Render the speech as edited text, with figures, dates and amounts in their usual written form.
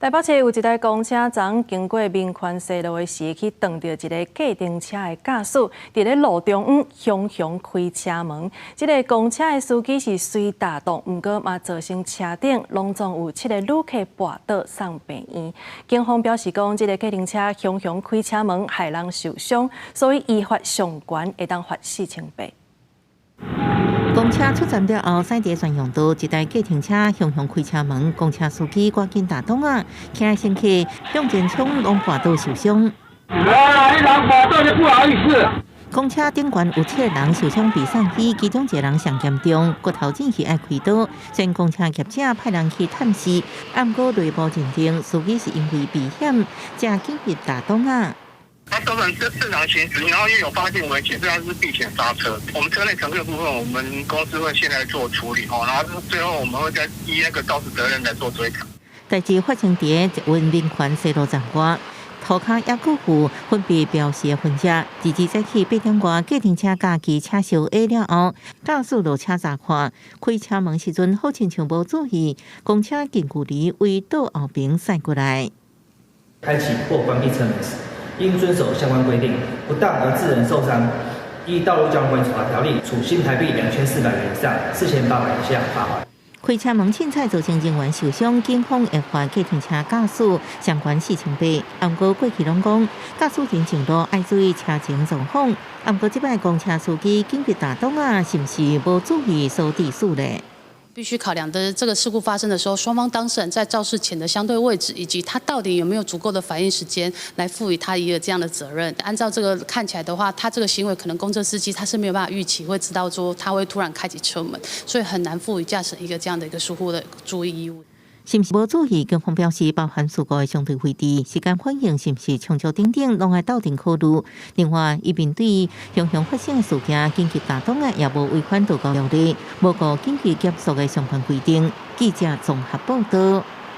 台北市有一台公车昨经过民权西路的时，去撞到一个计程车的驾驶，伫咧路中央向开车门。这个公车的司机是虽打动，不过嘛造成车顶拢总有7个旅客跋倒送病院。警方表示讲，这个计程车向开车门害人受伤，所以依法上悬会当罚4000%。公车出站了后，驶伫专用道，一台计程车向开车门，公车司机赶紧打档啊，骑的乘客向前冲，拢滑倒受伤。来，一人滑倒就不好意思。公车顶悬有7个人受伤被送去，其中1个人上严重，骨头进去爱开刀。虽然公车业者派人去探视，不过内部认定司机是因为避险，才紧急打档啊。他根本正常行驶，然后又有发现危险，这样是避险刹车。我们车内乘客部分，我们公司会现在做处理然后最后我们会再依那个肇事责任来做追讨。代志发生伫一湾民权西路站外，涂骹也古户分别表示分者，22早起8点外，计程车驾机车烧 A 了后，驾驶落车查看，开车门时阵好亲像无注意，公车近距离为倒后边驶过来，开启或关闭车门时，应遵守相关规定，不当而致人受伤，依道路交通管理处罚条例，处新台币2400元以上4800元以下罚款。开车门凊彩造成人员受伤，警方会罚计程车驾驶相关4000%。不过过去拢讲，驾驶人程度爱注意车前状况。不过这摆公车司机紧急打档啊，是不是无注意扫地数咧？必须考量的这个事故发生的时候，双方当事人在肇事前的相对位置，以及他到底有没有足够的反应时间，来赋予他一个这样的责任。按照这个看起来的话，他这个行为可能公车司机他是没有办法预期，会知道说他会突然开启车门，所以很难赋予驾驶一个这样的一个疏忽的注意义务。是不是无注意？警方表示，包含事故的相对位置、时间反应是不是长久等等，拢爱斗阵考虑。另外，伊面对常发生的事件，紧急打档也无违反道交条例，无顾紧急减速的相关规定。记者综合报道。